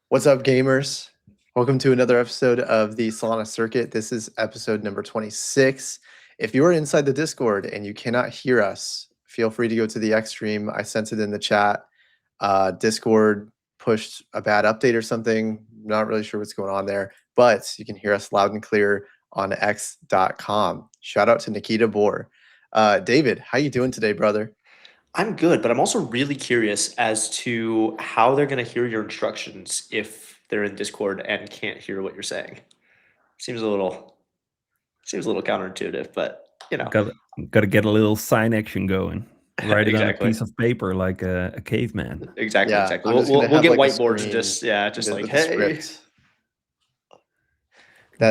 What's up, gamers? Welcome to another episode of the Solana Circuit. This is episode number 26. If you are inside the Discord and you cannot hear us, feel free to go to the X stream. I sent it in the chat. Discord pushed a bad update or something. Not really sure what's going on there, but you can hear us loud and clear on x.com. Shout out to Nikita Bohr. David, how you doing today, brother? I'm good, but I'm also really curious as to how they're going to hear your instructions if they're in Discord and can't hear what you're saying. Seems a little counterintuitive, but you know. Got to get a little sign action going. Write it on a Exactly. piece of paper like a caveman. Exactly. Yeah, Exactly. I'm just We'll gonna we'll have, get like, a whiteboards and screen just like, with the hey. script.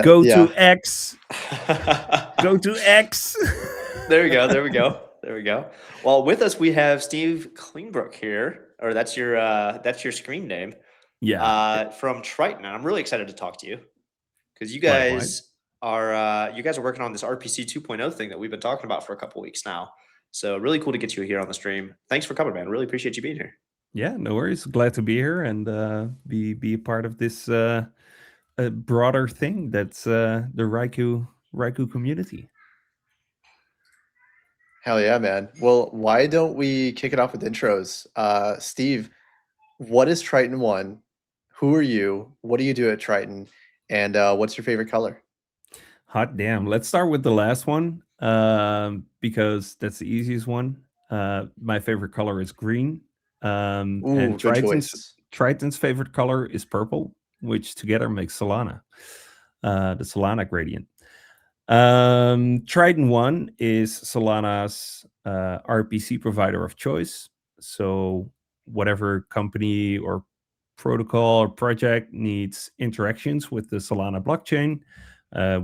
Go Yeah. to X. Go to X. There we go. Well, with us we have Steve Kleinbrook here, or that's your screen name. Yeah. From Triton, and I'm really excited to talk to you because you Likewise. guys are working on this RPC 2.0 thing that we've been talking about for a couple weeks now. So really cool to get you here on the stream. Thanks for coming, man. Really appreciate you being here. Yeah, no worries. Glad to be here and be a part of this broader thing that's the Raiku community. Hell yeah, man. Well, why don't we kick it off with intros? Steve, what is Triton One? Who are you? What do you do at Triton? And what's your favorite color? Hot damn. Let's start with the last one because that's the easiest one. My favorite color is green. Ooh, And good choice. Triton's favorite color is purple, which together makes Solana, the Solana gradient. Triton One is Solana's RPC provider of choice. So whatever company or protocol or project needs interactions with the Solana blockchain,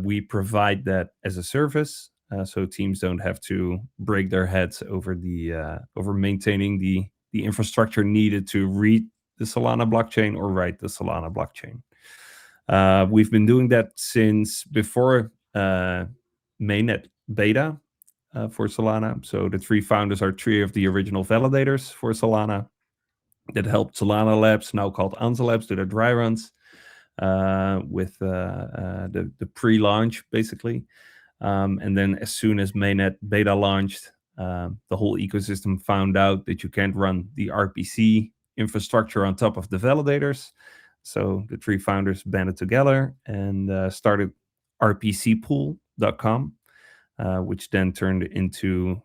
we provide that as a service. So teams don't have to break their heads over maintaining the infrastructure needed to read the Solana blockchain or write the Solana blockchain. We've been doing that since before mainnet beta for Solana. So the three founders are three of the original validators for Solana that helped Solana Labs, now called Anza Labs, do their dry runs with the pre-launch, basically. And then as soon as mainnet beta launched, the whole ecosystem found out that you can't run the RPC infrastructure on top of the validators. So the three founders banded together and started rpcpool.com, which then turned into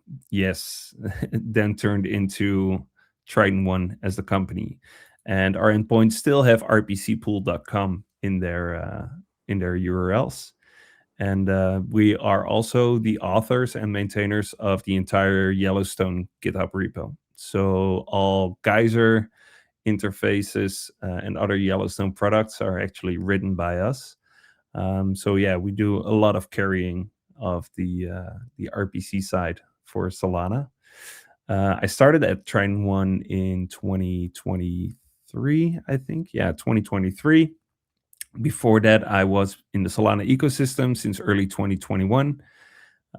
Triton One as the company. And our endpoints still have rpcpool.com in their URLs. And we are also the authors and maintainers of the entire Yellowstone GitHub repo. So all Geyser interfaces and other Yellowstone products are actually written by us. So yeah, we do a lot of carrying of the RPC side for Solana. I started at Triton One in 2023, I think. Yeah, 2023. Before that, I was in the Solana ecosystem since early 2021.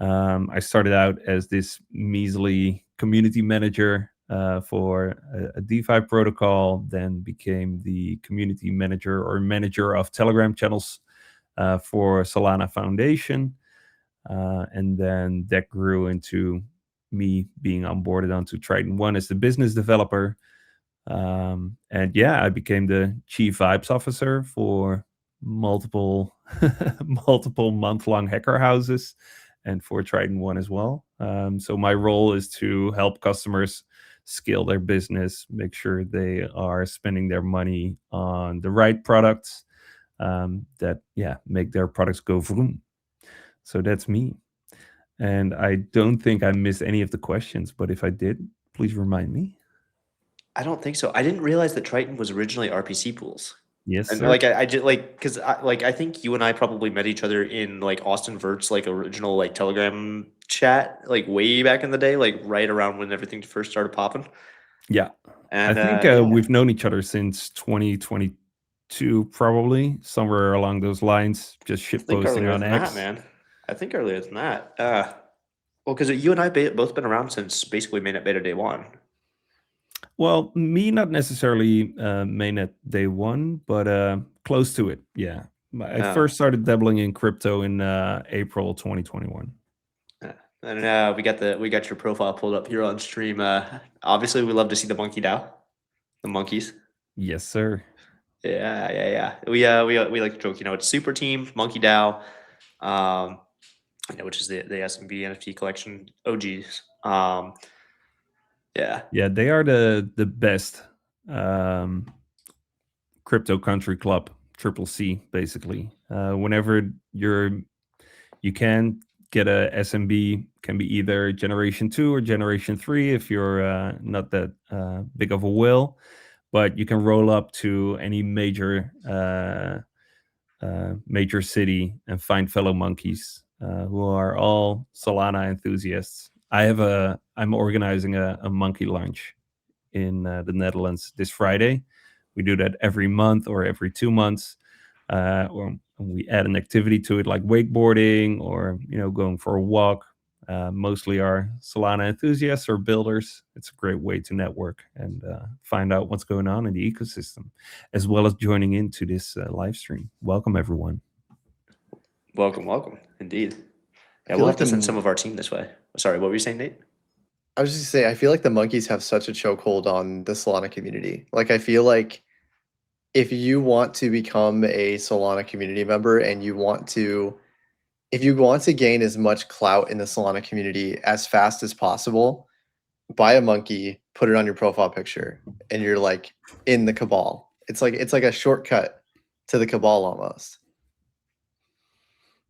I started out as this measly community manager for a DeFi protocol, then became the community manager or manager of Telegram channels for Solana Foundation. And then that grew into me being onboarded onto Triton One as the business developer. And yeah, I became the chief vibes officer for multiple month-long hacker houses and for Triton One as well. So my role is to help customers scale their business, make sure they are spending their money on the right products that make their products go vroom. So that's me. And I don't think I missed any of the questions, but if I did, please remind me. I don't think so. I didn't realize that Triton was originally RPC pools. Yes, And sir. like I just like because I think you and I probably met each other in like Austin Vert's like original like Telegram chat like way back in the day, like right around when everything first started popping. Yeah. And I think yeah. we've known each other since 2022, probably somewhere along those lines. Just I shit think posting earlier on than X. that, man. I think earlier than that. Well, because you and I both been around since basically mainnet beta day one. Well, me not necessarily mainnet day one, but close to it. Yeah, I Oh, first started dabbling in crypto in April 2021. yeah. And we got your profile pulled up here on stream. Obviously, we love to see the monkey DAO, the monkeys. Yes, sir. Yeah. We like to joke, it's Super Team, Monkey DAO, um, which is the SMB NFT collection OGs. Yeah. Yeah, they are the best um, crypto country club, triple C, basically. Whenever you can get a SMB, can be either generation 2 or generation 3 if you're not that big of a whale, but you can roll up to any major city and find fellow monkeys who are all Solana enthusiasts. I'm organizing a monkey lunch in the Netherlands this Friday. We do that every month or every 2 months, or we add an activity to it like wakeboarding or going for a walk. Mostly are Solana enthusiasts or builders. It's a great way to network and find out what's going on in the ecosystem, as well as joining into this live stream. Welcome, everyone. Welcome. Indeed. I Yeah, feel we'll like have to send some of our team this way. Sorry, what were you saying, Nate? I was just gonna say, I feel like the monkeys have such a chokehold on the Solana community. Like, I feel like if you want to become a Solana community member and if you want to gain as much clout in the Solana community as fast as possible, buy a monkey, put it on your profile picture, and you're like in the cabal. It's like a shortcut to the cabal almost.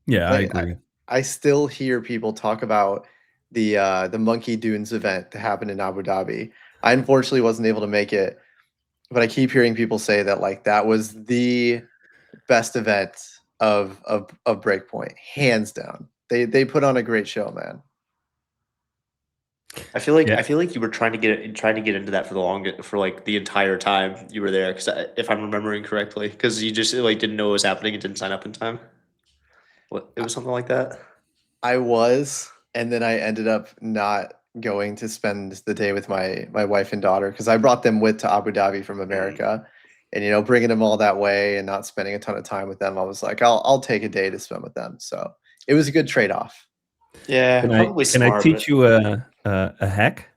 Yeah, I Like, agree. I still hear people talk about the Monkey Dunes event that happened in Abu Dhabi. I unfortunately wasn't able to make it, but I keep hearing people say that like that was the best event of Breakpoint, hands down. They put on a great show, man. Yeah. I feel like you were trying to get into that for like the entire time you were there, because if I'm remembering correctly, because you just like didn't know what was happening and didn't sign up in time. What, it was something like that. I was, and then I ended up not going to spend the day with my wife and daughter because I brought them with to Abu Dhabi from Mm. America, and bringing them all that way and not spending a ton of time with them, I was like, I'll take a day to spend with them. So it was a good trade off. Yeah, probably Can I smart, teach but you a hack?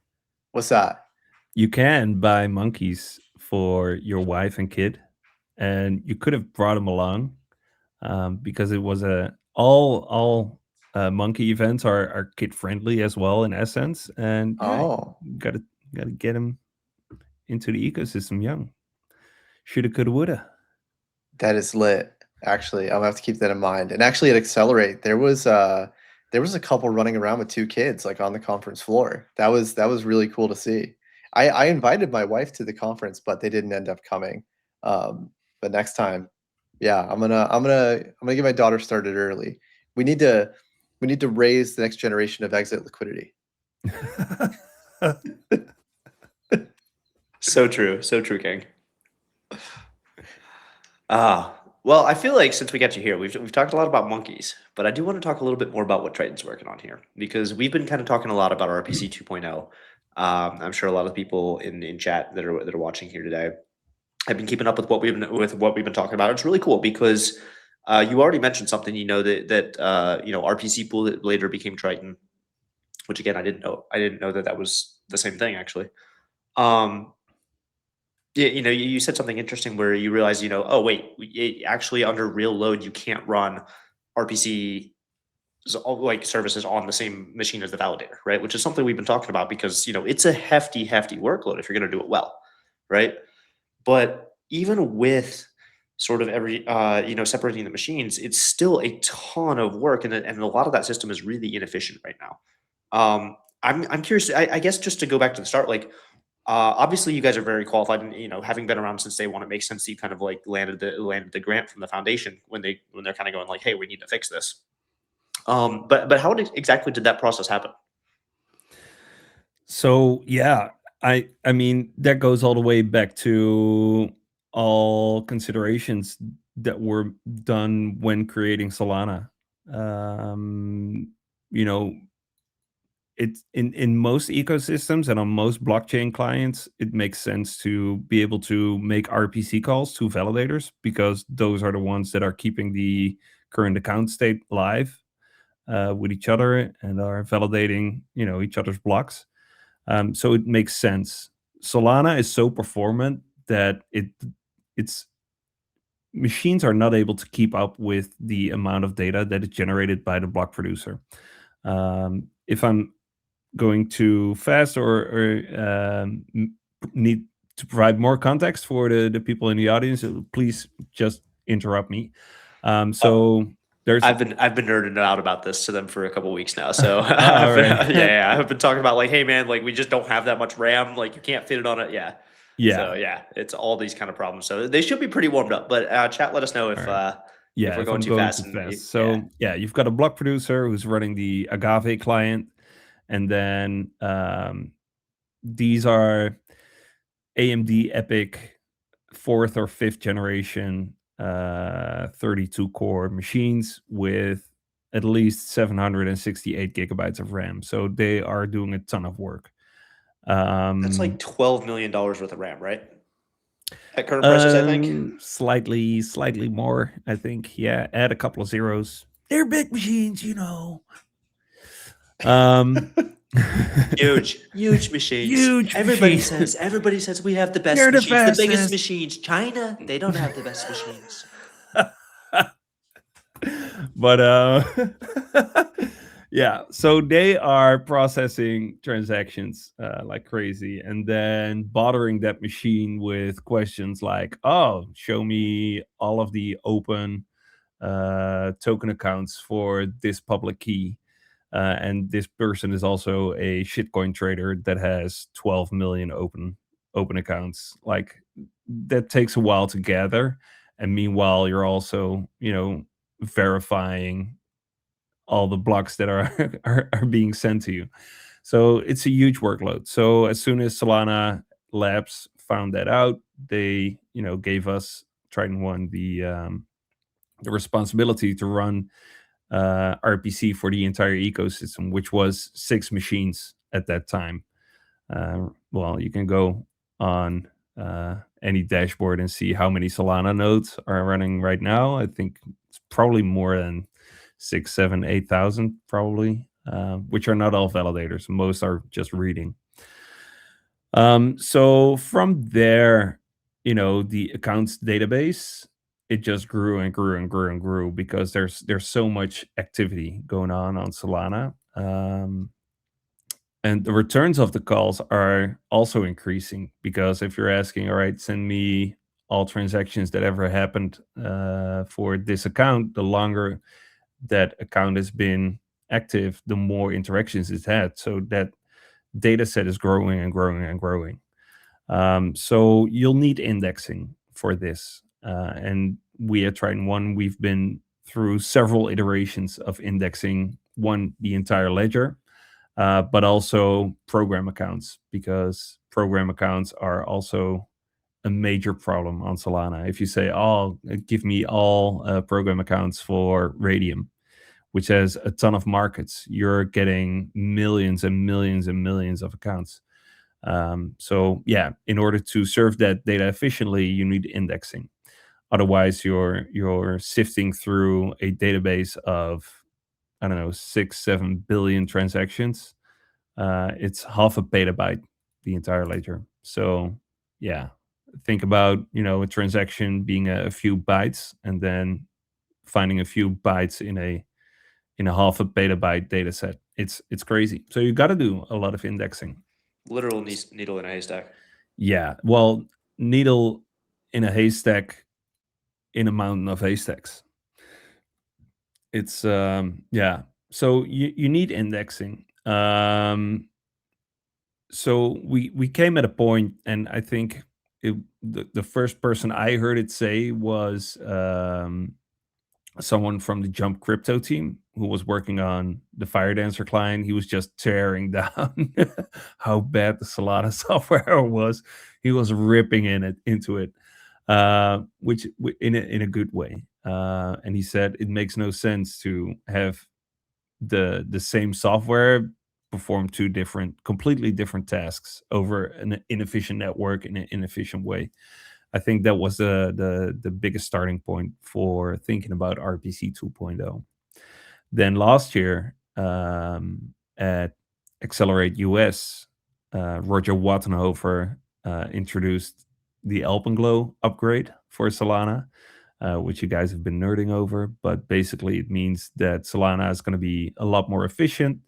What's that? You can buy monkeys for your wife and kid, and you could have brought them along because it was all monkey events are kid friendly as well in essence, and yeah, Oh, you gotta get them into the ecosystem young. Shoulda, coulda, woulda. that is lit. Actually, I'll have to keep that in mind. And actually, at Accelerate, there was a couple running around with two kids like on the conference floor. That was really cool to see. I invited my wife to the conference, but they didn't end up coming. But next time, yeah, I'm gonna get my daughter started early. We need to we need to raise the next generation of exit liquidity. so true, King. Well, I feel like since we got you here, we've talked a lot about monkeys, but I do want to talk a little bit more about what Triton's working on here, because we've been kind of talking a lot about RPC 2.0. I'm sure a lot of people in chat that are watching here today have been keeping up with what we've been talking about. It's really cool because you already mentioned something. That RPC pool that later became Triton, which again I didn't know. I didn't know that was the same thing actually. Um, yeah, you said something interesting where you realize, oh wait, actually under real load, you can't run RPC like services on the same machine as the validator, right? Which is something we've been talking about because it's a hefty workload if you're going to do it well, right? But even with sort of every separating the machines, it's still a ton of work, and a lot of that system is really inefficient right now. I'm curious. I guess just to go back to the start, like obviously you guys are very qualified, and having been around since day one, it makes sense that you kind of like landed the grant from the foundation when they're kind of going like, hey, we need to fix this. But how exactly did that process happen? So yeah, I mean that goes all the way back to all considerations that were done when creating Solana. You know, it's in most ecosystems and on most blockchain clients, it makes sense to be able to make RPC calls to validators, because those are the ones that are keeping the current account state live with each other and are validating, each other's blocks. So it makes sense. Solana is so performant that it's machines are not able to keep up with the amount of data that is generated by the block producer. If I'm going too fast or need to provide more context for the people in the audience, please just interrupt me. So there's I've been nerding out about this to them for a couple weeks now. So all right. yeah, I've been talking about like, hey man, like we just don't have that much RAM. Like you can't fit it on it. Yeah. Yeah. So yeah, it's all these kind of problems. So they should be pretty warmed up. But chat, let us know if Yeah, we're going I'm too going fast. too and fast. So yeah, you've got a block producer who's running the Agave client, and then these are AMD EPYC 4th or 5th generation 32 core machines with at least 768 gigabytes of RAM. So they are doing a ton of work. That's like $12 million worth of RAM, right? At current prices, I think. Slightly more, I think. Yeah, add a couple of zeros. They're big machines, Huge machines. Huge Everybody machines. says we have the best They're the machines, the biggest fastest. machines. China, they don't have the best machines. But yeah, so they are processing transactions like crazy, and then bothering that machine with questions like, oh, show me all of the open token accounts for this public key. And this person is also a shitcoin trader that has 12 million open accounts. Like, that takes a while to gather, and meanwhile you're also verifying all the blocks that are being sent to you. So it's a huge workload. So as soon as Solana Labs found that out, they gave us Triton One the responsibility to run RPC for the entire ecosystem, which was 6 machines at that time. Well, you can go on any dashboard and see how many Solana nodes are running right now. I think it's probably more than 6, 7, 8,000 probably, which are not all validators. Most are just reading. So from there, the accounts database, it just grew and grew and grew and grew because there's so much activity going on Solana. And the returns of the calls are also increasing, because if you're asking, all right, send me all transactions that ever happened for this account, the longer that account has been active, the more interactions it's had. So that data set is growing and growing and growing. So you'll need indexing for this. And we at Triton One, we've been through several iterations of indexing, the entire ledger, but also program accounts, because program accounts are also a major problem on Solana. If you say, oh, give me all program accounts for Radium, which has a ton of markets, you're getting millions and millions and millions of accounts. So yeah, in order to serve that data efficiently, you need indexing. Otherwise, you're sifting through a database of, I don't know, 6-7 billion transactions. It's half a petabyte, the entire ledger. So yeah, think about a transaction being a few bytes, and then finding a few bytes in a half a petabyte data set. It's crazy. So you got to do a lot of indexing. Literal needle in a haystack. Yeah, well, needle in a haystack in a mountain of haystacks. It's yeah. So you need indexing. So we came at a point, and I think the first person I heard it say was someone from the Jump Crypto team who was working on the Firedancer client. He was just tearing down how bad the Solana software was. He was ripping into it, which in a good way. And he said it makes no sense to have the same software perform two completely different tasks over an inefficient network in an inefficient way. I think that was the biggest starting point for thinking about RPC 2.0. Then last year, at Accelerate US, Roger Wattenhofer introduced the Alpenglow upgrade for Solana, which you guys have been nerding over. But basically, it means that Solana is going to be a lot more efficient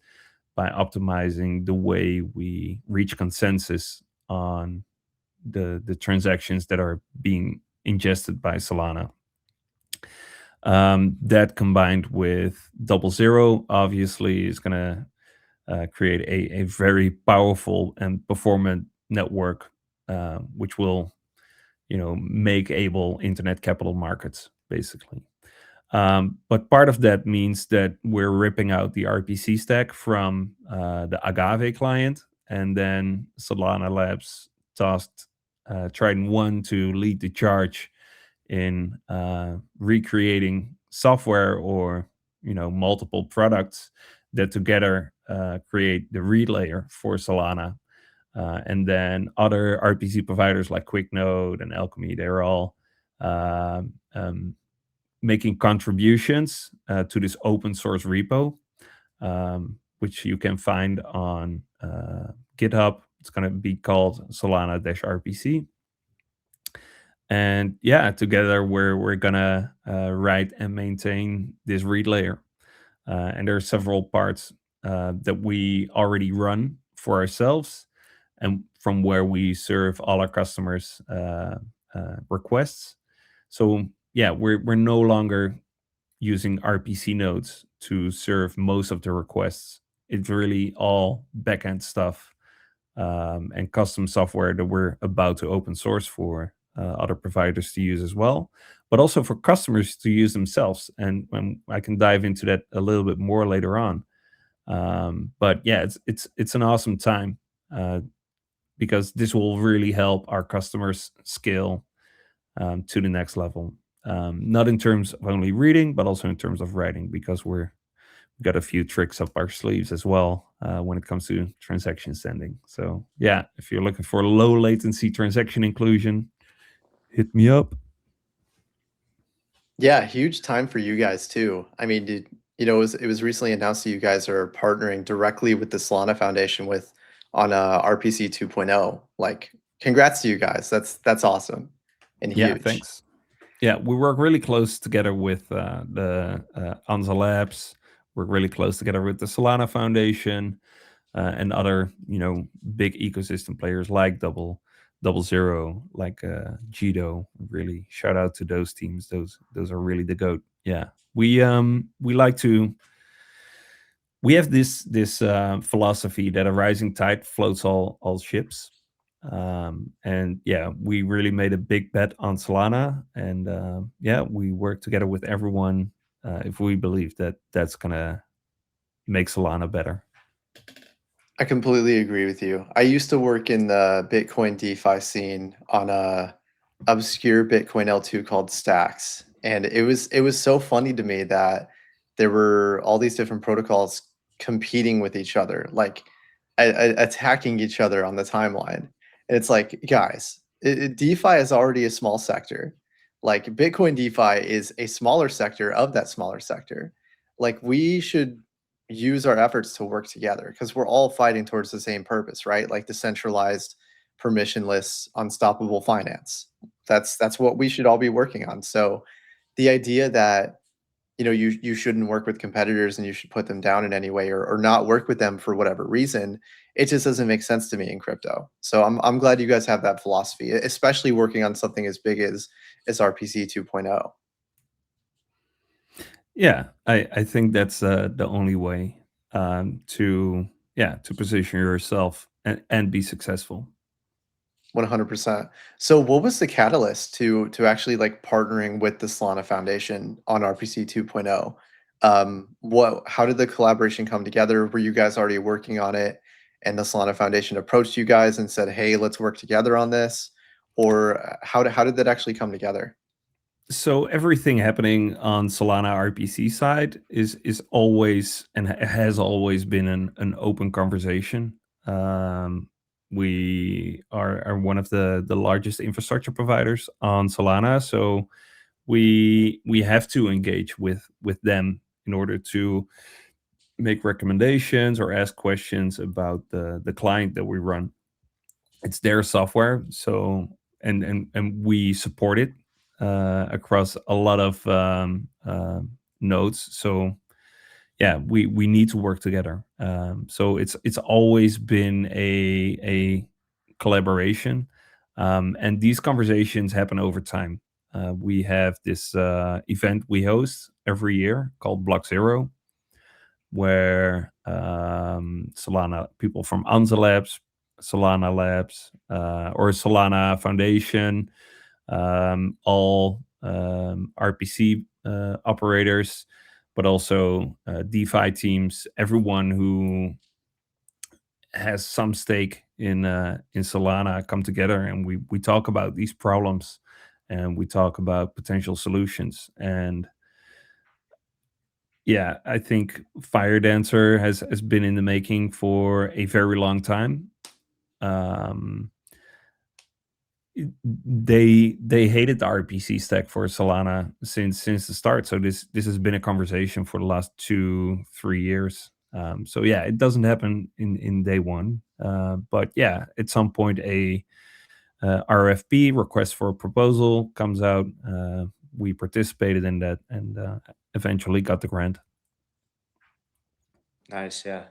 by optimizing the way we reach consensus on the transactions that are being ingested by Solana. That combined with DoubleZero obviously is going to create a very powerful and performant network, which will, make able internet capital markets, basically. But part of that means that we're ripping out the RPC stack from the Agave client, and then Solana Labs tasked Triton One to lead the charge in recreating software or multiple products that together create the read layer for Solana. And then other RPC providers like QuickNode and Alchemy, they're all making contributions to this open source repo, which you can find on GitHub. It's going to be called Solana-RPC. And yeah, together we're gonna write and maintain this read layer. And there are several parts that we already run for ourselves, and from where we serve all our customers' requests. So yeah, we're no longer using RPC nodes to serve most of the requests. It's really all backend stuff and custom software that we're about to open source for other providers to use as well, but also for customers to use themselves. And I can dive into that a little bit more later on. But yeah, it's an awesome time because this will really help our customers scale to the next level. Not in terms of only reading, but also in terms of writing, because we've got a few tricks up our sleeves as well when it comes to transaction sending. So yeah, if you're looking for low latency transaction inclusion, hit me up. Yeah, huge time for you guys too. I mean, it was recently announced that you guys are partnering directly with the Solana Foundation on RPC 2.0. Like, congrats to you guys. That's awesome and huge. Yeah, thanks. Yeah, we work really close together with the Anza Labs. Work really close together with the Solana Foundation and other, big ecosystem players like DoubleZero, like Jido. Really shout out to those teams. Those are really the GOAT. Yeah, we like to. We have this philosophy that a rising tide floats all ships. And yeah, we really made a big bet on Solana, and yeah, we work together with everyone if we believe that that's gonna make Solana better. I completely agree with you. I used to work in the Bitcoin DeFi scene on a obscure Bitcoin L2 called Stacks, and it was so funny to me that there were all these different protocols competing with each other, like attacking each other on the timeline. And it's like, guys, DeFi is already a small sector. Like, Bitcoin DeFi is a smaller sector of that smaller sector. Like, we should use our efforts to work together because we're all fighting towards the same purpose, right? Like decentralized, permissionless, unstoppable finance. That's what we should all be working on. So the idea that you shouldn't work with competitors and you should put them down in any way or not work with them for whatever reason, it just doesn't make sense to me in crypto. So I'm glad you guys have that philosophy, especially working on something as big as RPC 2.0. Yeah, I think that's the only way to position yourself and be successful. 100%. So what was the catalyst to actually like partnering with the Solana Foundation on RPC 2.0? How did the collaboration come together? Were you guys already working on it and the Solana Foundation approached you guys and said, "Hey, let's work together on this"? Or how did that actually come together? So everything happening on Solana RPC side is always and has always been an open conversation. We are one of the largest infrastructure providers on Solana, so we have to engage with them in order to make recommendations or ask questions about the client that we run. It's their software, so and we support it across a lot of nodes. So yeah, we need to work together. So it's always been a collaboration, and these conversations happen over time. We have this event we host every year called DoubleZero, where Solana people from Anza Labs, Solana Labs, or Solana Foundation, all RPC operators, but also DeFi teams, everyone who has some stake in Solana come together, and we talk about these problems, and we talk about potential solutions. And yeah, I think Firedancer has been in the making for a very long time. Um, they hated the RPC stack for Solana since the start. So this has been a conversation for the last 2-3 years. So yeah, it doesn't happen in day one. But yeah, at some point a RFP, request for a proposal, comes out. We participated in that and eventually got the grant. Nice, yeah.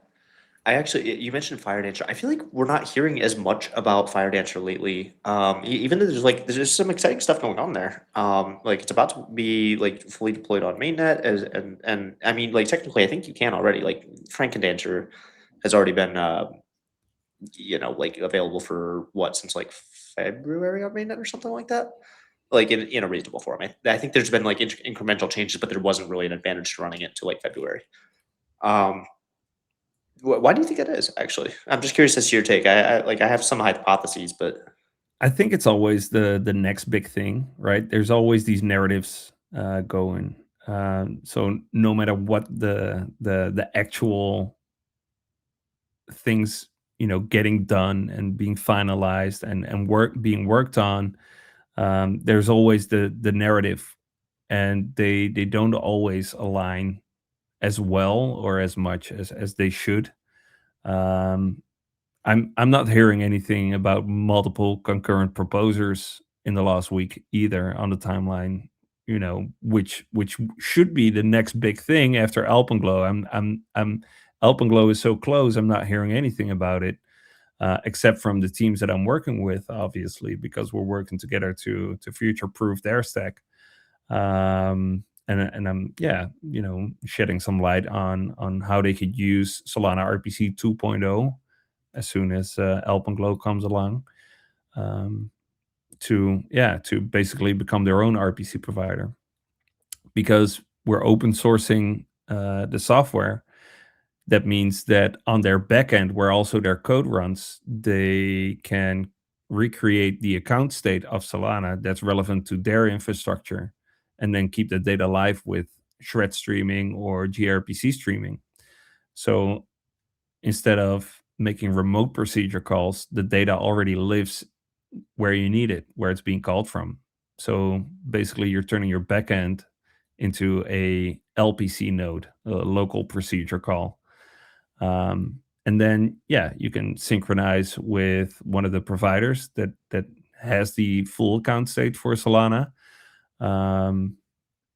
You mentioned Firedancer. I feel like we're not hearing as much about Firedancer lately. Even though there's some exciting stuff going on there. Like it's about to be like fully deployed on mainnet and I mean like technically I think you can already. Like Frankendancer has already been like available for what since like February on mainnet or something like that. Like in a reasonable form. I think there's been like incremental changes, but there wasn't really an advantage to running it to like February. Um, why do you think that is? Actually, I'm just curious as to your take. I have some hypotheses, but I think it's always the next big thing, right? There's always these narratives going. So no matter what the actual things getting done and being finalized and being worked on, there's always the narrative, and they don't always align as well or as much as they should. Um, I'm not hearing anything about multiple concurrent proposers in the last week either on the timeline, which should be the next big thing after Alpenglow. I'm Alpenglow is so close. I'm not hearing anything about it, except from the teams that I'm working with, obviously, because we're working together to future proof their stack. And I'm shedding some light on how they could use Solana RPC 2.0 as soon as Alpenglow comes along, to basically become their own RPC provider, because we're open sourcing the software. That means that on their backend, where also their code runs, they can recreate the account state of Solana that's relevant to their infrastructure, and then keep the data live with shred streaming or gRPC streaming. So instead of making remote procedure calls, the data already lives where you need it, where it's being called from. So basically, you're turning your backend into a LPC node, a local procedure call. And then, yeah, you can synchronize with one of the providers that has the full account state for Solana,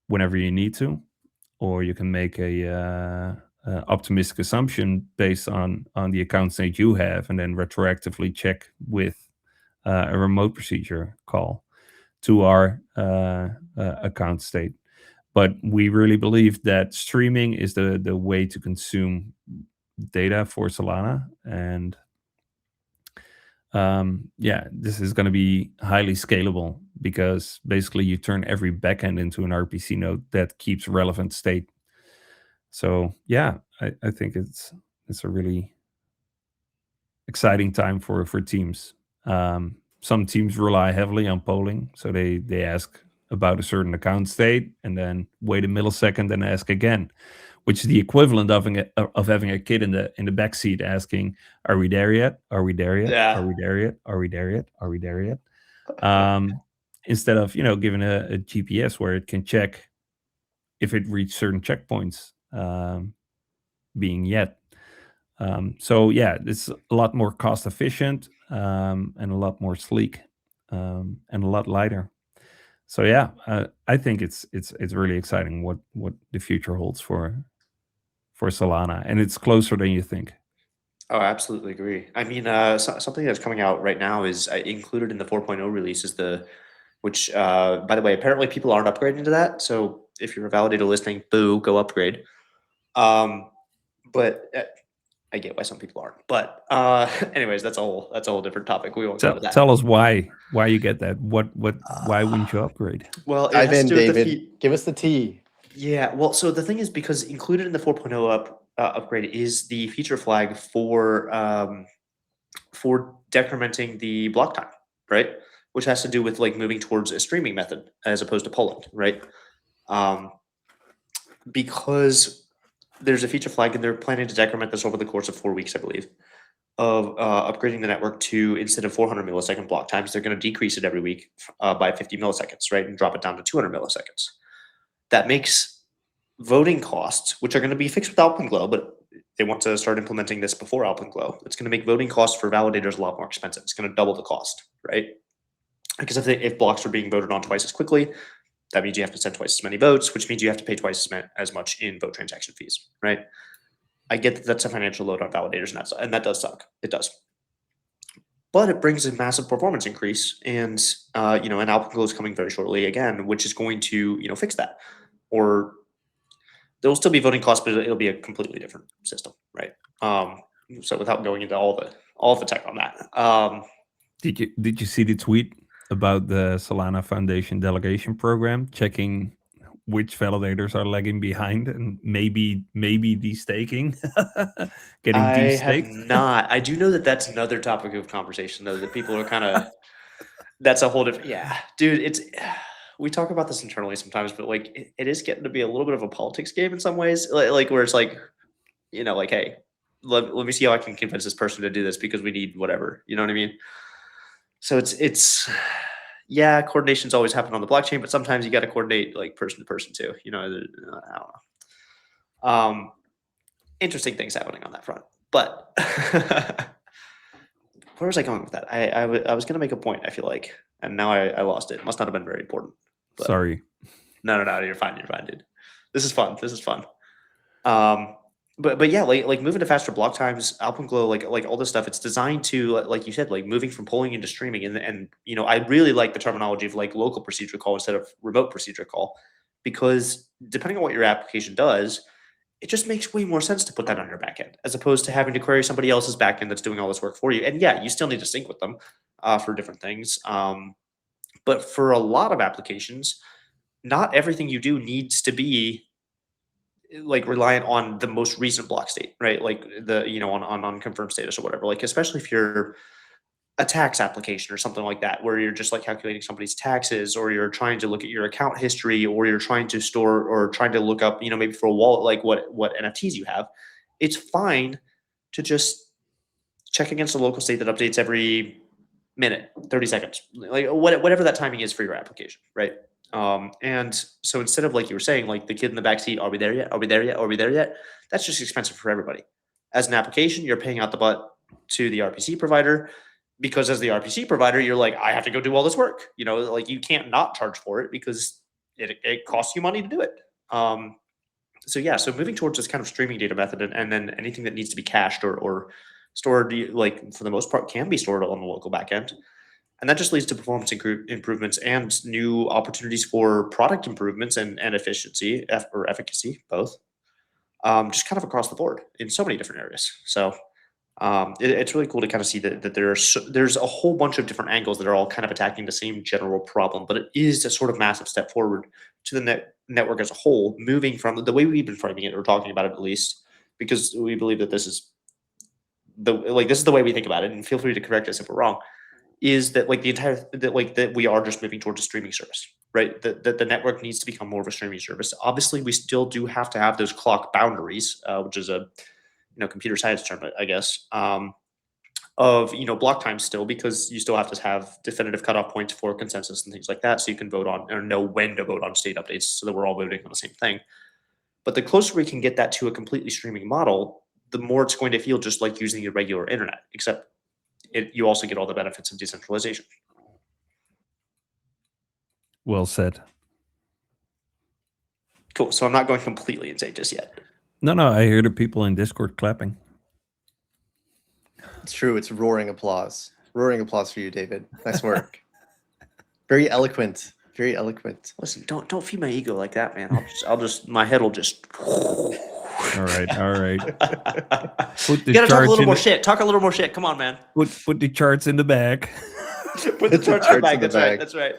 whenever you need to, or you can make a optimistic assumption based on the account state you have, and then retroactively check with a remote procedure call to our account state. But we really believe that streaming is the way to consume data for Solana, and yeah, this is going to be highly scalable, because basically you turn every backend into an RPC node that keeps relevant state. So yeah, I think it's a really exciting time for teams. Some teams rely heavily on polling, so they ask about a certain account state and then wait a millisecond and ask again, which is the equivalent of having a kid in the back seat asking, "Are we there yet? Are we there yet? Yeah. Are we there yet? Are we there yet? Are we there yet?" Instead of giving a GPS where it can check if it reached certain checkpoints being yet. So yeah, it's a lot more cost efficient and a lot more sleek and a lot lighter. So yeah, I think it's really exciting what the future holds for Solana, and it's closer than you think. Oh, I absolutely agree. I mean, something that's coming out right now is included in the 4.0 release is which, by the way, apparently people aren't upgrading to that. So if you're a validator listening, boo, go upgrade. But I get why some people aren't. But anyways, that's a whole different topic. We won't go into that. Tell us why you get that. Why wouldn't you upgrade? Well, it Dive has in, to do with the David. Give us the tea. Yeah, well, so the thing is, because included in the 4.0 upgrade is the feature flag for decrementing the block time, right? Which has to do with like moving towards a streaming method as opposed to polling, right? Because there's a feature flag and they're planning to decrement this over the course of 4 weeks, I believe, of upgrading the network to, instead of 400 millisecond block times, they're going to decrease it every week by 50 milliseconds, right? And drop it down to 200 milliseconds. That makes voting costs, which are going to be fixed with Alpenglow, but they want to start implementing this before Alpenglow. It's going to make voting costs for validators a lot more expensive. It's going to double the cost, right? Because if blocks are being voted on twice as quickly, that means you have to send twice as many votes, which means you have to pay twice as much in vote transaction fees, right? I get that that's a financial load on validators, and that does suck. It does. But it brings a massive performance increase, and and Alpenglow is coming very shortly again, which is going to fix that. Or there will still be voting costs, but it'll be a completely different system, right? So without going into all the tech on that, did you see the tweet about the Solana Foundation delegation program checking which validators are lagging behind and maybe destaking, getting I have destaked? not. I do know that that's another topic of conversation, though, that people are kind of. That's a whole different. Yeah, dude. We talk about this internally sometimes, but like it is getting to be a little bit of a politics game in some ways. Like where it's like, like, hey, let me see how I can convince this person to do this because we need whatever. You know what I mean? So it's yeah, coordination's always happened on the blockchain, but sometimes you got to coordinate like person to person too. I don't know. Interesting things happening on that front, but where was I going with that? I was going to make a point, I feel like, and now I lost it. Must not have been very important. But Sorry. No, you're fine, dude. This is fun. But yeah, like moving to faster block times, Alpenglow, like all this stuff, it's designed to, like you said, like moving from polling into streaming, and I really like the terminology of like local procedure call instead of remote procedure call, because depending on what your application does, it just makes way more sense to put that on your backend as opposed to having to query somebody else's backend that's doing all this work for you. And yeah, you still need to sync with them for different things. But for a lot of applications, not everything you do needs to be like reliant on the most recent block state, right? Like the on confirmed status or whatever. Like especially if you're a tax application or something like that, where you're just like calculating somebody's taxes, or you're trying to look at your account history, or you're trying to store or trying to look up, maybe for a wallet, like what NFTs you have. It's fine to just check against a local state that updates every minute, 30 seconds, like whatever that timing is for your application, right? And so instead of, like you were saying, like the kid in the back seat, are we there yet? Are we there yet? Are we there yet? That's just expensive for everybody. As an application, you're paying out the butt to the RPC provider, because as the RPC provider, you're like, I have to go do all this work. Like you can't not charge for it because it costs you money to do it. So yeah, so moving towards this kind of streaming data method, and then anything that needs to be cached or stored, like for the most part, can be stored on the local backend. And that just leads to performance improvements and new opportunities for product improvements and efficiency or efficacy, both, just kind of across the board in so many different areas. So it's really cool to kind of see that there's a whole bunch of different angles that are all kind of attacking the same general problem, but it is a sort of massive step forward to the network as a whole, moving from the way we've been framing it or talking about it, at least, because we believe that this is the way we think about it, and feel free to correct us if we're wrong, is that like that we are just moving towards a streaming service, right? The network needs to become more of a streaming service. Obviously, we still do have to have those clock boundaries, which is a computer science term, I guess, of block time still, because you still have to have definitive cutoff points for consensus and things like that, so you can vote on or know when to vote on state updates, so that we're all voting on the same thing. But the closer we can get that to a completely streaming model, the more it's going to feel just like using your regular internet, except you also get all the benefits of decentralization. Well said. Cool. So I'm not going completely insane just yet. No, I hear the people in Discord clapping. It's true. It's roaring applause. Roaring applause for you, David. Nice work. Very eloquent. Very eloquent. Listen, don't feed my ego like that, man. I'll just my head will just. All right. Put the You gotta talk a charts little in more the- shit. Talk a little more shit. Come on, man. Put the charts in the bag. Put the charts in the bag. in the That's right. bag. That's right.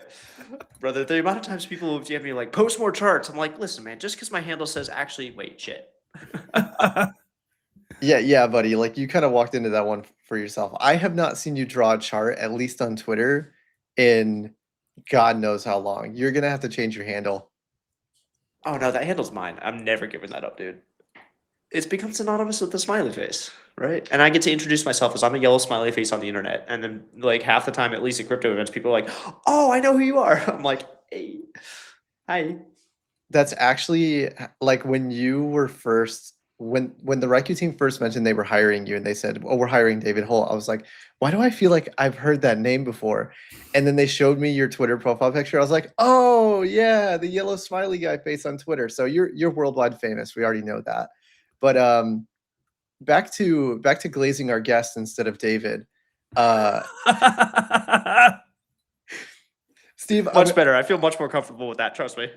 Brother, the amount of times people have DM'd me like, post more charts. I'm like, listen, man, just because my handle says actually, wait, shit. Yeah, buddy. Like you kind of walked into that one for yourself. I have not seen you draw a chart, at least on Twitter, in God knows how long. You're gonna have to change your handle. Oh no, that handle's mine. I'm never giving that up, dude. It's become synonymous with the smiley face, right? And I get to introduce myself as I'm a yellow smiley face on the internet. And then like half the time, at least at crypto events, people are like, oh, I know who you are. I'm like, hey, hi. That's actually like when you were first when the Raiku team first mentioned they were hiring you and they said, "Oh, we're hiring David Holt." I was like, "Why do I feel like I've heard that name before?" And then they showed me your Twitter profile picture. I was like, "Oh, yeah, the yellow smiley guy face on Twitter." So you're worldwide famous. We already know that. But back to glazing our guest instead of David. Steve, Much better. I feel much more comfortable with that. Trust me.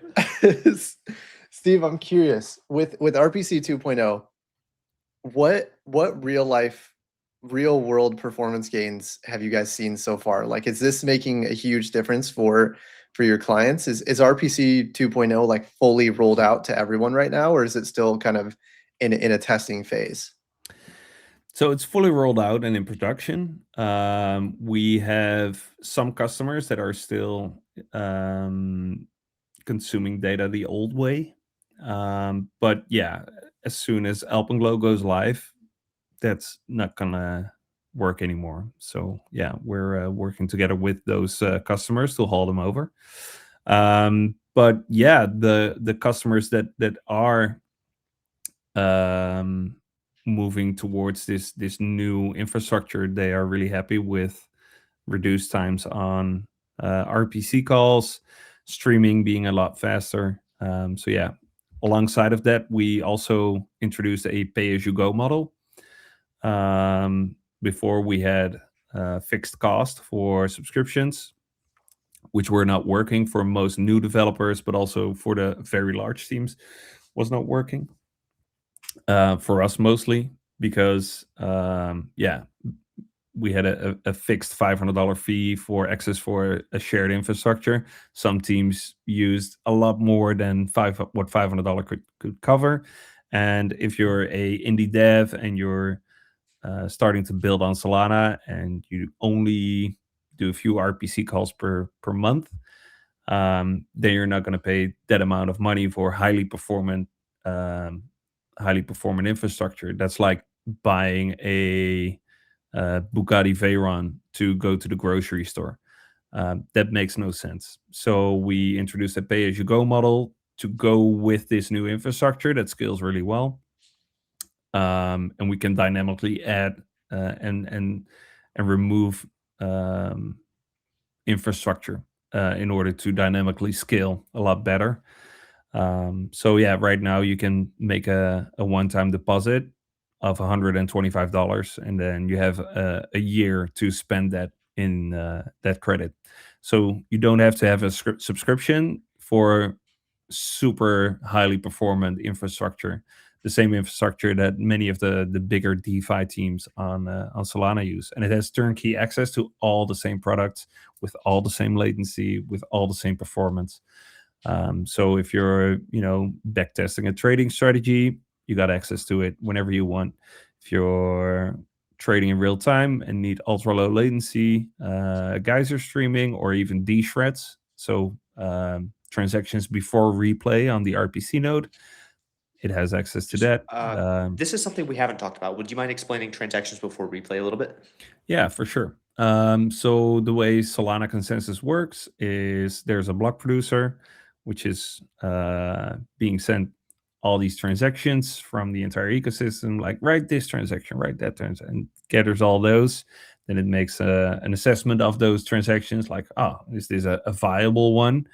Steve, I'm curious with RPC 2.0, what real world performance gains have you guys seen so far? Like, is this making a huge difference for your clients? Is RPC 2.0 like fully rolled out to everyone right now, or is it still kind of in a testing phase? So it's fully rolled out and in production. We have some customers that are still consuming data the old way. But yeah, as soon as Alpenglow goes live, that's not gonna work anymore. So yeah, we're working together with those customers to haul them over. But yeah, the customers that are moving towards this new infrastructure, they are really happy with reduced times on RPC calls, streaming being a lot faster. So yeah, alongside of that, we also introduced a pay-as-you-go model. Before we had fixed cost for subscriptions, which were not working for most new developers, but also for the very large teams was not working. For us mostly because we had a fixed $500 fee for access for a shared infrastructure. Some teams used a lot more than what $500 could cover. And if you're a indie dev and you're starting to build on Solana and you only do a few RPC calls per month, then you're not going to pay that amount of money for highly performant infrastructure. That's like buying a Bugatti Veyron to go to the grocery store. That makes no sense. So we introduced a pay-as-you-go model to go with this new infrastructure that scales really well. And we can dynamically add and remove infrastructure in order to dynamically scale a lot better. So yeah, right now you can make a one-time deposit of $125, and then you have a year to spend that in that credit. So you don't have to have a subscription for super highly performant infrastructure, the same infrastructure that many of the bigger DeFi teams on Solana use, and it has turnkey access to all the same products with all the same latency, with all the same performance. So if you're, backtesting a trading strategy, you got access to it whenever you want. If you're trading in real time and need ultra low latency, geyser streaming, or even D-shreds, so transactions before replay on the RPC node, it has access to that. This is something we haven't talked about. Would you mind explaining transactions before replay a little bit? Yeah, for sure. So the way Solana consensus works is there's a block producer, which is being sent all these transactions from the entire ecosystem, like write this transaction, write that transaction, and gathers all those. Then it makes an assessment of those transactions, like, oh, is this a viable one?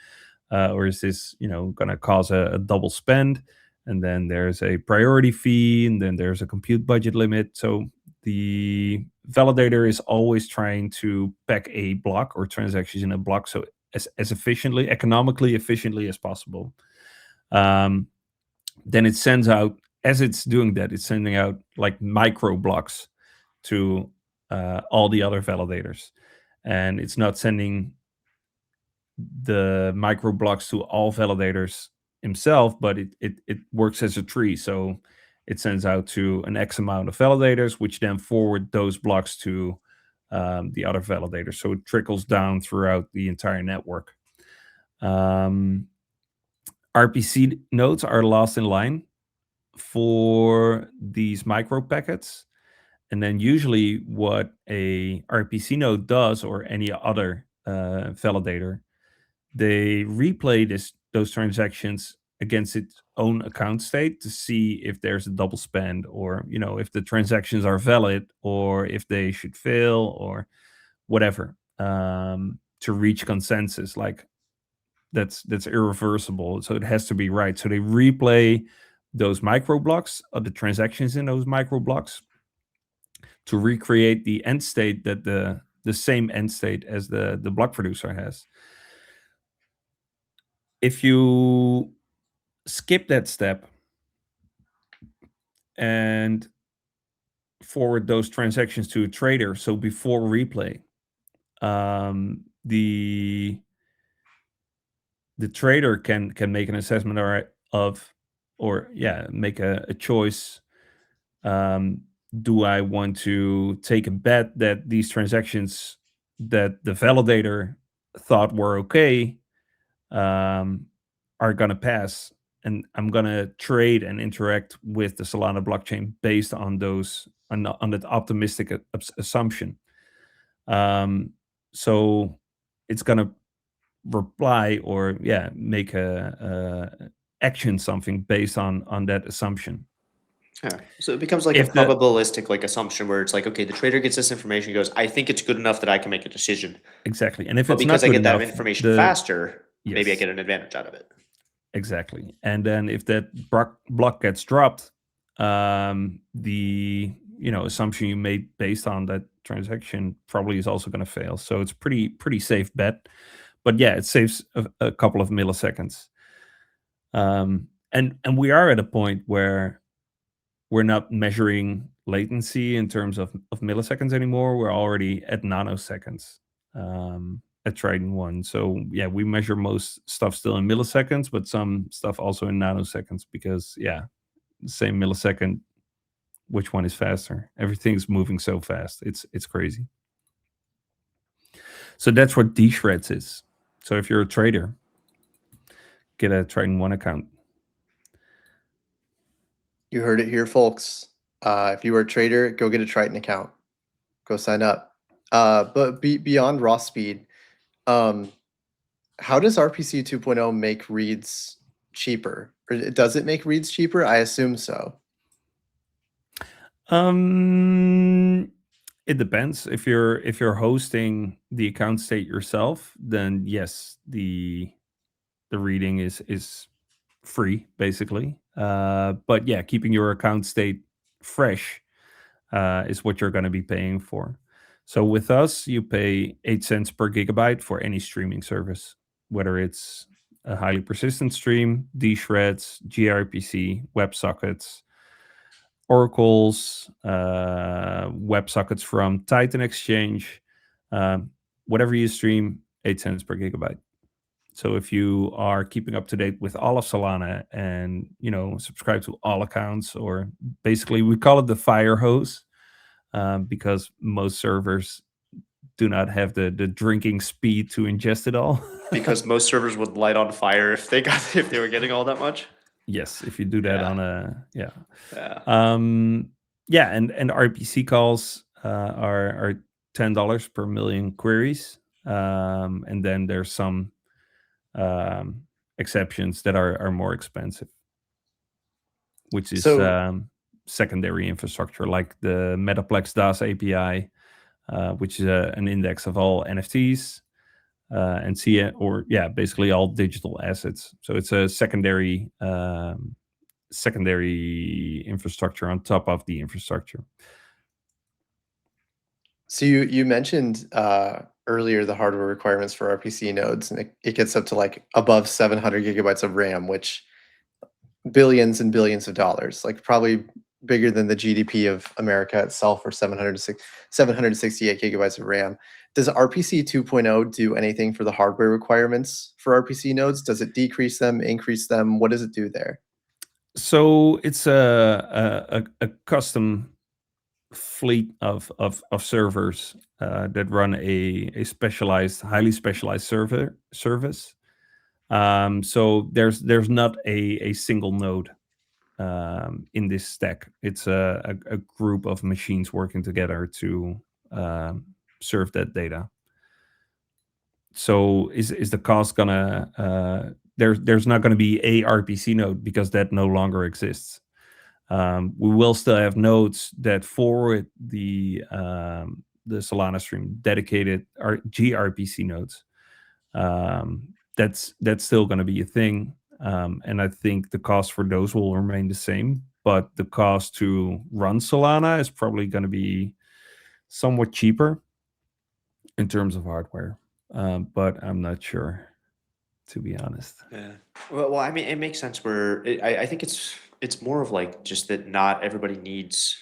Or is this, going to cause a double spend? And then there's a priority fee, and then there's a compute budget limit. So the validator is always trying to pack a block or transactions in a block so as efficiently, economically efficiently as possible. Then it sends out, as it's doing that, it's sending out like micro blocks to all the other validators. And it's not sending the micro blocks to all validators himself, but it works as a tree. So it sends out to an X amount of validators, which then forward those blocks to the other validators. So it trickles down throughout the entire network. RPC nodes are last in line for these micro packets. And then usually what a RPC node does, or any other validator, they replay those transactions against its own account state to see if there's a double spend, or if the transactions are valid, or if they should fail, or whatever, to reach consensus. Like that's irreversible, so it has to be right. So they replay those micro blocks of the transactions in those micro blocks to recreate the end state, that the same end state as the block producer has. If you skip that step and forward those transactions to a trader, so before replay, the trader can make an assessment make a choice. Do I want to take a bet that these transactions that the validator thought were okay are going to pass, and I'm going to trade and interact with the Solana blockchain based on that optimistic assumption. So it's going to reply or make a action something based on that assumption. Yeah. So it becomes like a probabilistic assumption where it's like, okay, the trader gets this information, goes, I think it's good enough that I can make a decision. Exactly. And if but it's because not I good get enough, that information faster, maybe I get an advantage out of it. Exactly. And then if that block gets dropped, the assumption you made based on that transaction probably is also going to fail. So it's pretty safe bet. But it saves a couple of milliseconds. And we are at a point where we're not measuring latency in terms of milliseconds anymore. We're already at nanoseconds at Triton One. So we measure most stuff still in milliseconds, but some stuff also in nanoseconds, because the same millisecond, which one is faster? Everything's moving so fast. It's crazy. So that's what D-Shreds is. So if you're a trader, get a Triton One account. You heard it here, folks. If you are a trader, go get a Triton account. Go sign up. But beyond raw speed, how does RPC 2.0 make reads cheaper? Or does it make reads cheaper? I assume so. It depends. If you're hosting the account state yourself, then yes, the reading is free, basically. But keeping your account state fresh is what you're going to be paying for. So with us, you pay 8 cents per gigabyte for any streaming service, whether it's a highly persistent stream, D-Shreds, gRPC, WebSockets, oracles, WebSockets from Titan Exchange, whatever you stream, 8 cents per gigabyte. So if you are keeping up to date with all of Solana and, subscribe to all accounts, or basically we call it the fire hose, because most servers do not have the drinking speed to ingest it all. Because most servers would light on fire if they were getting all that much. Yes, if you do that Yeah. on a Yeah. yeah, and RPC calls are $10 per million queries, and then there's some exceptions that are more expensive, which is So secondary infrastructure like the Metaplex DAS API, which is an index of all NFTs. And basically all digital assets. So it's a secondary infrastructure on top of the infrastructure. So you mentioned earlier the hardware requirements for RPC nodes, and it gets up to like above 700 gigabytes of RAM, which billions and billions of dollars, like probably bigger than the GDP of America itself, or 768 gigabytes of RAM. Does RPC 2.0 do anything for the hardware requirements for RPC nodes? Does it decrease them, increase them? What does it do there? So it's a custom fleet of servers that run a specialized, highly specialized service. So there's not a single node in this stack. It's a group of machines working together to serve that data. So is the cost gonna there's not going to be a RPC node because that no longer exists. We will still have nodes that forward the Solana stream, dedicated gRPC nodes. That's still going to be a thing, and I think the cost for those will remain the same. But the cost to run Solana is probably going to be somewhat cheaper in terms of hardware, but I'm not sure, to be honest. Yeah. Well, I mean, it makes sense where I think it's more of like just that not everybody needs.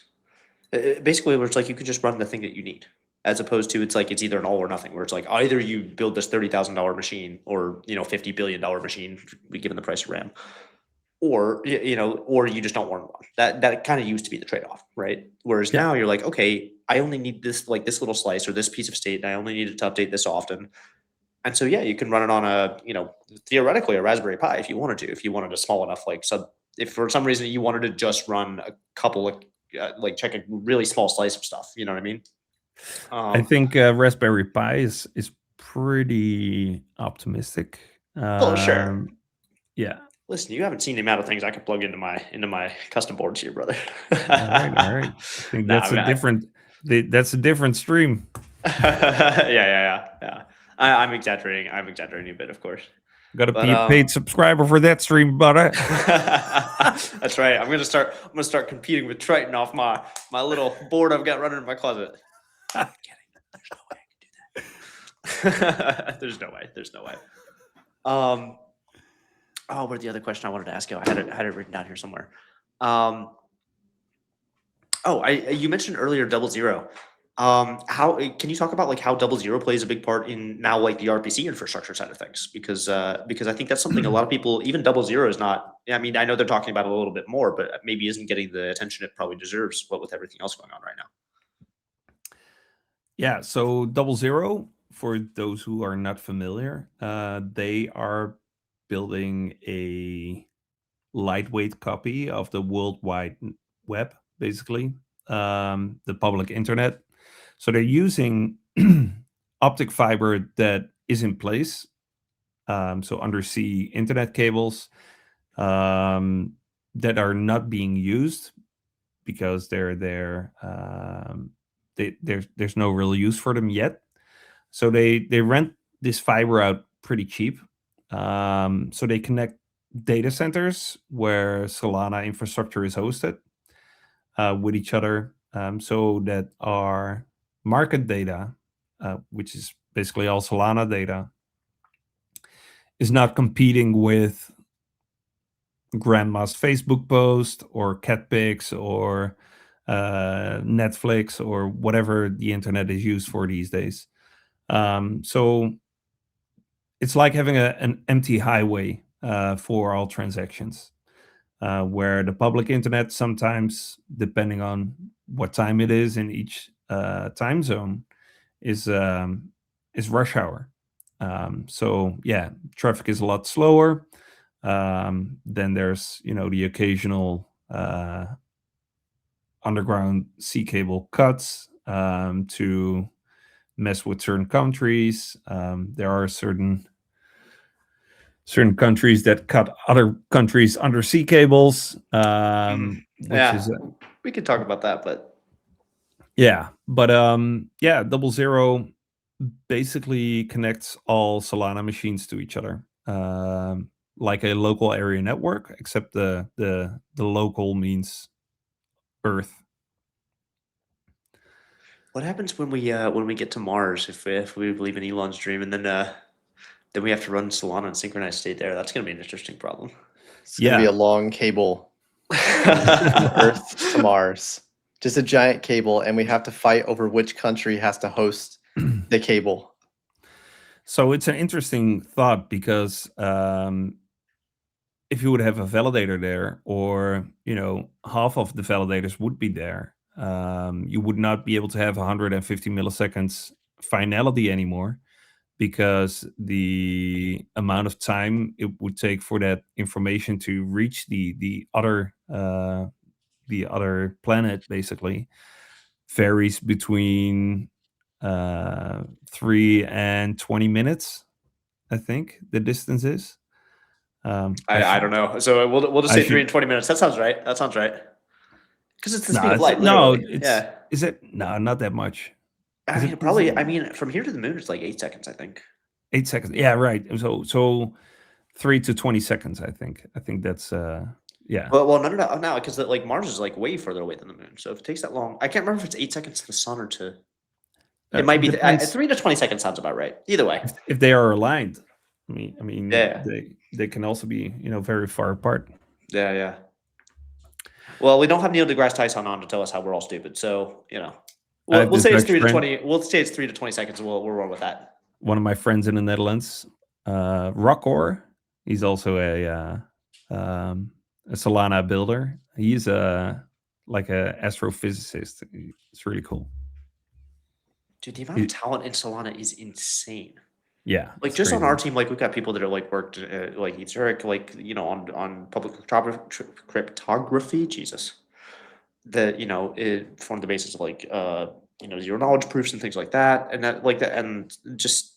Basically, where it's like you could just run the thing that you need, as opposed to it's like it's either an all or nothing. Where it's like either you build this $30,000 machine or $50 billion machine, given the price of RAM, or or you just don't want one. That kind of used to be the trade off, right? Whereas Yeah. now you're like, okay, I only need this this little slice or this piece of state, and I only need it to update this often. And so, yeah, you can run it on a, theoretically a Raspberry Pi if you wanted to, if you wanted a small enough, if for some reason you wanted to just run a couple of, check a really small slice of stuff, you know what I mean? I think Raspberry Pi is pretty optimistic. Oh, sure. Yeah. Listen, you haven't seen the amount of things I can plug into my custom boards here, brother. All right. I think that's that's a different stream. Yeah. I'm exaggerating a bit, of course. Got to be a paid subscriber for that stream, brother. That's right. I'm gonna start competing with Triton off my little board I've got running in my closet. I'm kidding. There's no way I can do that. There's no way. Where's the other question I wanted to ask you? I had it written down here somewhere. You mentioned earlier DoubleZero. How can you talk about how DoubleZero plays a big part in now the RPC infrastructure side of things? Because I think that's something a lot of people, even DoubleZero is not. I mean, I know they're talking about it a little bit more, but maybe isn't getting the attention it probably deserves. What with everything else going on right now. Yeah. So DoubleZero, for those who are not familiar, they are building a lightweight copy of the World Wide Web, basically, the public internet. So they're using optic fiber that is in place, so undersea internet cables that are not being used because there's no real use for them yet. So they rent this fiber out pretty cheap. So they connect data centers where Solana infrastructure is hosted with each other, so that our market data, which is basically all Solana data, is not competing with grandma's Facebook post or cat pics or Netflix or whatever the internet is used for these days. So it's like having an empty highway for all transactions, where the public internet sometimes, depending on what time it is in each time zone, is rush hour. So yeah, traffic is a lot slower. Then there's the occasional underground sea cable cuts to mess with certain countries. There are certain countries that cut other countries undersea cables, which Yeah, is we could talk about that, but yeah. But yeah, DoubleZero basically connects all Solana machines to each other, like a local area network, except the local means Earth. what happens when we get to Mars if we believe in Elon's dream, and then we have to run Solana in synchronized state there? That's gonna be an interesting problem. It's gonna be Yeah. a long cable from Earth to Mars. Just a giant cable, and we have to fight over which country has to host the cable. So it's an interesting thought because if you would have a validator there, or half of the validators would be there, you would not be able to have 150 milliseconds finality anymore, because the amount of time it would take for that information to reach the other planet basically varies between 3 and 20 minutes, I think the distance is. I don't know. So we'll just I say 3 should- and 20 minutes. That sounds right. That sounds right. Because it's the No, speed of it's, light, no, literally. it's Yeah. is it no, not that much. I Is mean, it- probably. is it I mean, from here to the moon, it's like 8 seconds. I think. 8 seconds. Yeah, right. So 3 to 20 seconds. I think that's yeah. Well, no, because like Mars is like way further away than the moon. So if it takes that long, I can't remember if it's 8 seconds to the sun or to. It might be depends 3 to 20 seconds sounds about right. Either way. if they are aligned. I mean, Yeah. they can also be very far apart. Yeah. Well, we don't have Neil deGrasse Tyson on to tell us how we're all stupid. So have we'll this say it's Dutch 3 to friend- 20. We'll say it's 3 to 20 seconds. We'll roll with that. One of my friends in the Netherlands, Rockor, he's also a Solana builder. He's like a astrophysicist. It's really cool. Dude, the amount of talent in Solana is insane. Yeah, Like it's just on crazy. our team, like we've got people that are like worked like Zurich, like on public cryptography. Jesus, that it formed the basis of like zero knowledge proofs and things like that, and just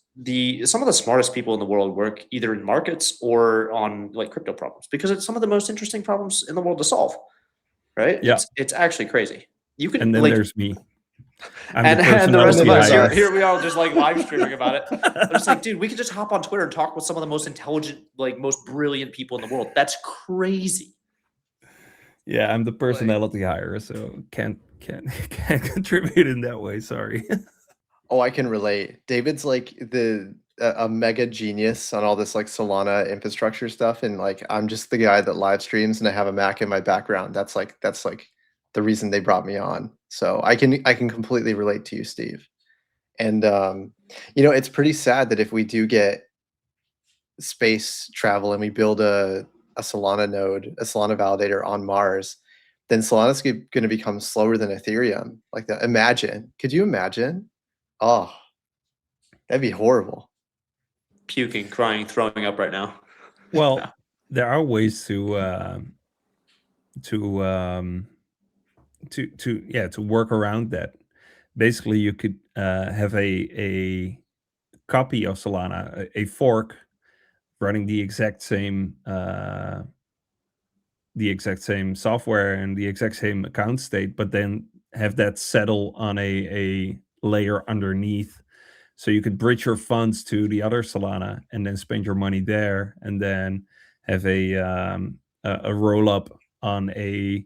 some of the smartest people in the world work either in markets or on like crypto problems, because it's some of the most interesting problems in the world to solve. Right? Yeah. It's actually crazy. You can And then like. there's me. I'm And the rest of us personality here we are just like live streaming about it. I'm just like, dude, we could just hop on Twitter and talk with some of the most intelligent, like most brilliant people in the world. That's crazy. Yeah, I'm the personality hire, so can't contribute in that way. Sorry. Oh, I can relate. David's like a mega genius on all this like Solana infrastructure stuff, and like I'm just the guy that live streams and I have a Mac in my background. That's like the reason they brought me on. So I can completely relate to you, Steve. And it's pretty sad that if we do get space travel and we build a Solana node, a Solana validator on Mars, then Solana's going to become slower than Ethereum. Like that. Imagine. Could you imagine? Oh, that'd be horrible. Puking, crying, throwing up right now. Well, there are ways to work around that. Basically, you could have a copy of Solana, a fork, running the exact same software and the exact same account state, but then have that settle on a layer underneath, so you could bridge your funds to the other Solana and then spend your money there, and then have a roll up on a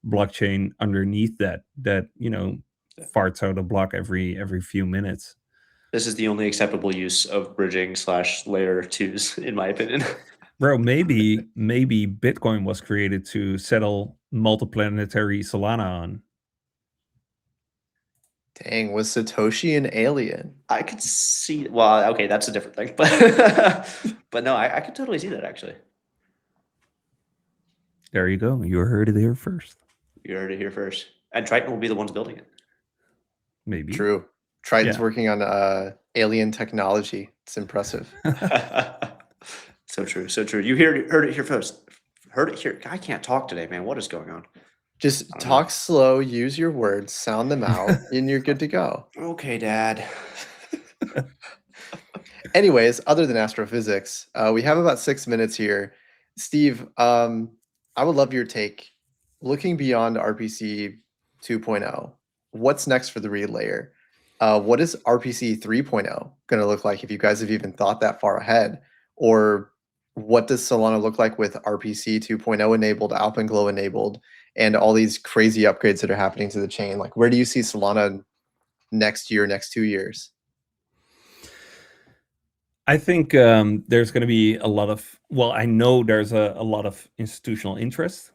blockchain underneath that farts out a block every few minutes. This is the only acceptable use of bridging / layer twos, in my opinion. Bro, maybe Bitcoin was created to settle multiplanetary Solana on. Dang, was Satoshi an alien? I could see. Well, okay, that's a different thing, but no, I could totally see that actually. There you go. You heard it here first. You heard it here first. And Triton will be the ones building it. Maybe. True. Triton's Yeah. working on alien technology. It's impressive. So true, so true. You heard it here first. Heard it here. I can't talk today, man. What is going on? Just I don't talk know. slow, use your words, sound them out, and you're good to go. Okay, Dad. Anyways, other than astrophysics, we have about 6 minutes here. Steve, I would love your take. Looking beyond RPC 2.0, what's next for the read layer? What is RPC 3.0 going to look like if you guys have even thought that far ahead? Or what does Solana look like with RPC 2.0 enabled, Alpenglow enabled, and all these crazy upgrades that are happening to the chain? Like, where do you see Solana next year, next 2 years? I think there's going to be a lot of, well, I know there's a lot of institutional interest.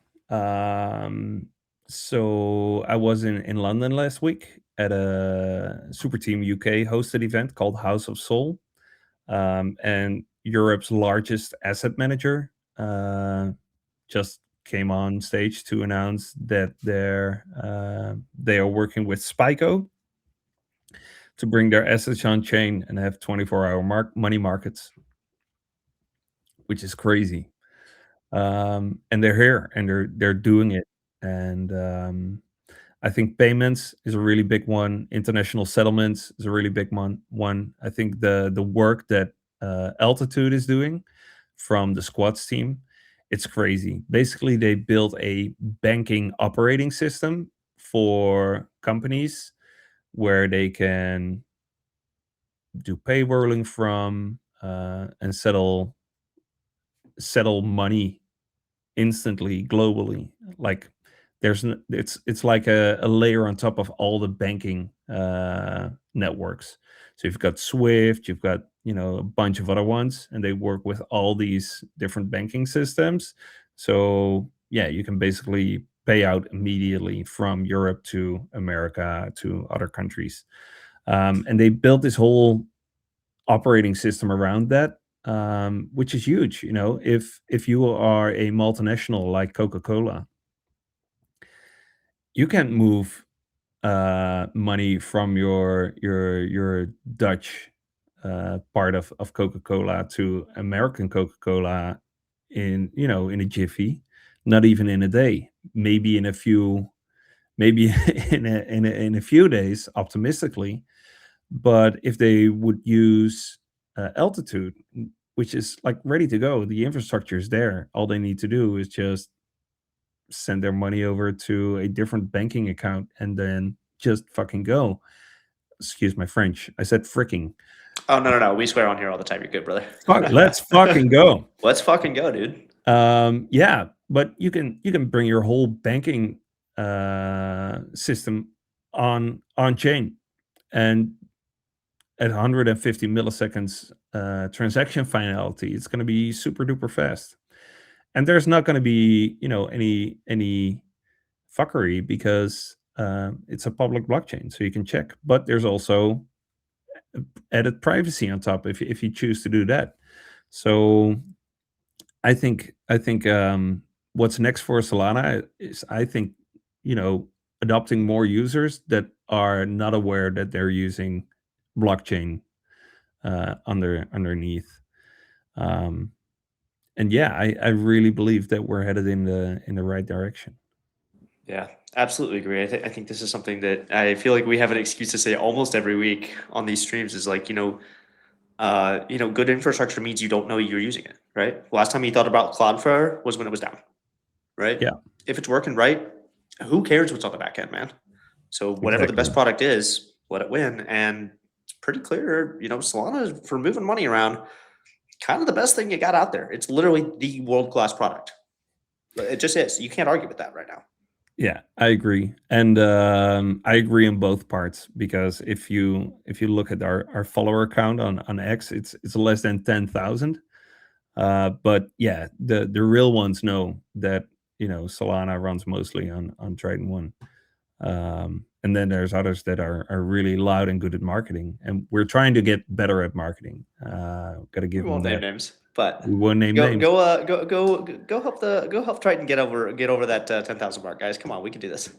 So I was in London last week at a Super Team UK hosted event called House of Sol. And Europe's largest asset manager just came on stage to announce that they are working with Spyco to bring their assets on chain and have 24-hour money markets, which is crazy. And they're here and they're doing it. And I think payments is a really big one. International settlements is a really big one. I think the work that Altitude is doing from the Squads team, it's crazy. Basically, they built a banking operating system for companies where they can do payrolling from and settle money instantly globally. Like it's like a layer on top of all the banking networks. So you've got Swift, you've got a bunch of other ones, and they work with all these different banking systems. So yeah, you can basically pay out immediately from Europe to America to other countries. And they built this whole operating system around that, which is huge. If you are a multinational like Coca-Cola, you can't move money from your Dutch part of Coca-Cola to American Coca-Cola in a jiffy, not even in a day, maybe in a few in a few days, optimistically. But if they would use Altitude, which is like ready to go, the infrastructure is there. All they need to do is just send their money over to a different banking account and then just fucking go. Excuse my French. I said fricking. Oh, no. We swear on here all the time. You're good, brother. Let's fucking go. Let's fucking go, dude. Yeah, but you can bring your whole banking system on chain, and at 150 milliseconds transaction finality, it's going to be super duper fast. And there's not going to be any fuckery because it's a public blockchain, so you can check. But there's also added privacy on top if you choose to do that. So I think what's next for Solana is, I think, adopting more users that are not aware that they're using blockchain underneath. And yeah, I really believe that we're headed in the right direction. Yeah, absolutely agree. I think this is something that I feel like we have an excuse to say almost every week on these streams is like, good infrastructure means you don't know you're using it, right? Last time you thought about Cloudflare was when it was down, right? Yeah. If it's working right, who cares what's on the back end, man? So whatever the best product is, let it win. And it's pretty clear, Solana is, for moving money around, kind of the best thing you got out there. It's literally the world-class product. It just is. You can't argue with that right now. Yeah, I agree, and I agree on both parts, because if you look at our follower count on X, it's less than 10,000. But yeah, the real ones know that Solana runs mostly on Triton One, and then there's others that are really loud and good at marketing, and we're trying to get better at marketing. Got to give them that. Name names, but we won't name names. Go help Triton get over that 10,000 mark, guys. Come on, we can do this.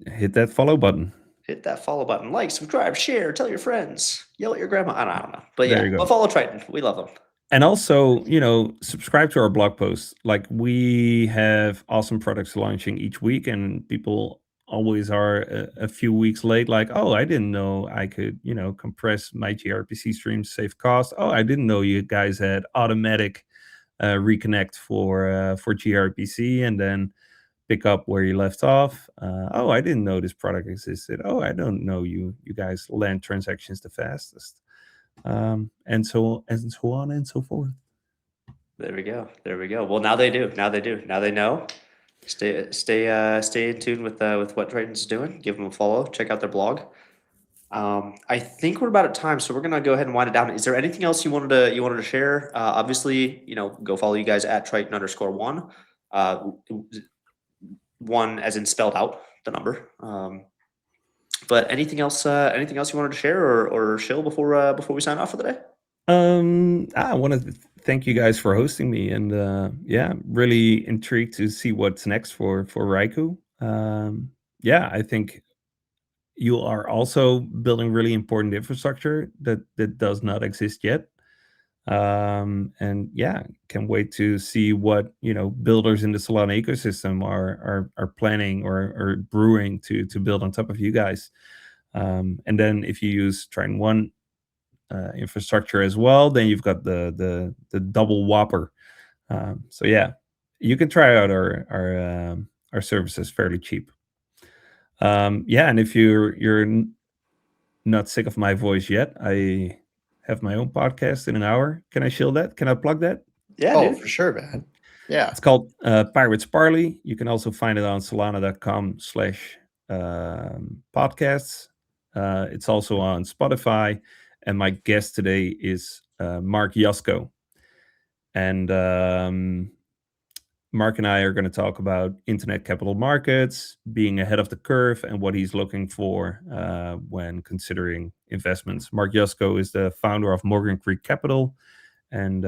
Hit that follow button. hit that follow button, like, subscribe, share, tell your friends, yell at your grandma. I don't know. But There yeah, you go. but follow Triton. We love them. And also, subscribe to our blog posts. Like, we have awesome products launching each week, and people always are a few weeks late. Like, oh, I didn't know I could, compress my gRPC streams, save cost. Oh, I didn't know you guys had automatic reconnect for gRPC, and then pick up where you left off. Oh, I didn't know this product existed. Oh, I don't know you guys land transactions the fastest. And so on and so forth. There we go. Well, now they do. Now they know. Stay in tune with what Triton's doing. Give them a follow. Check out their blog. I think we're about at time, so we're gonna go ahead and wind it down. Is there anything else you wanted to share? Obviously, go follow you guys at Triton_1. One as in spelled out the number. But anything else you wanted to share or shill before we sign off for the day? I want to thank you guys for hosting me, and really intrigued to see what's next for Raiku. I think you are also building really important infrastructure that does not exist yet. Can wait to see what builders in the Solana ecosystem are planning or brewing to build on top of you guys. And then if you use Triton One infrastructure as well, then you've got the double whopper. You can try out our services fairly cheap. And if you're not sick of my voice yet, I have my own podcast in an hour. Can I shill that? Can I plug that? Yeah, dude. For sure, man. Yeah. It's called Pirates Parley. You can also find it on solana.com/podcasts. It's also on Spotify. And my guest today is Mark Yasko. And Mark and I are going to talk about internet capital markets, being ahead of the curve, and what he's looking for when considering investments. Mark Yasko is the founder of Morgan Creek Capital, and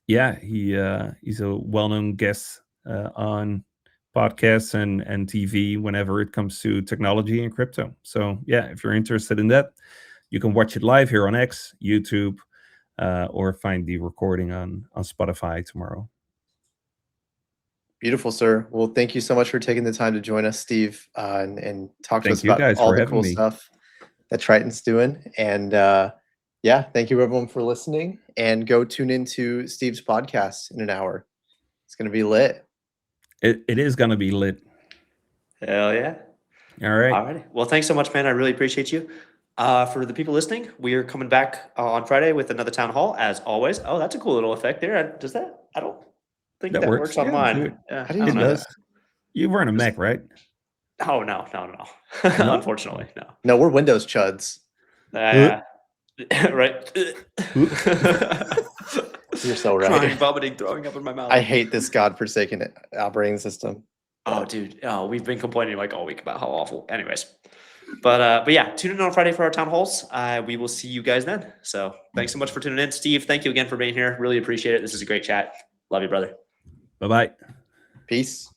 he's a well-known guest on podcasts and TV whenever it comes to technology and crypto. So if you're interested in that, you can watch it live here on X, YouTube, or find the recording on Spotify tomorrow. Beautiful, sir. Well, thank you so much for taking the time to join us, Steve, and talk to us about guys all for the having cool me. stuff that Triton's doing. And thank you everyone for listening. And go tune into Steve's podcast in an hour. It's going to be lit. It is going to be lit. Hell yeah. All right. Alrighty. Well, thanks so much, man. I really appreciate you. For the people listening, we are coming back on Friday with another town hall, as always. Oh, that's a cool little effect there. Does that? I don't think that works on mine. How do you do that? that? You were on a Mac, right? Oh, no. Unfortunately, no. No, we're Windows chuds. Right. You're so right. Crying, vomiting, throwing up in my mouth. I hate this godforsaken operating system. Oh, dude. Oh, we've been complaining like all week about how awful. Anyways. But tune in on Friday for our town halls. We will see you guys then. So thanks so much for tuning in. Steve, thank you again for being here. Really appreciate it. This is a great chat. Love you, brother. Bye-bye. Peace.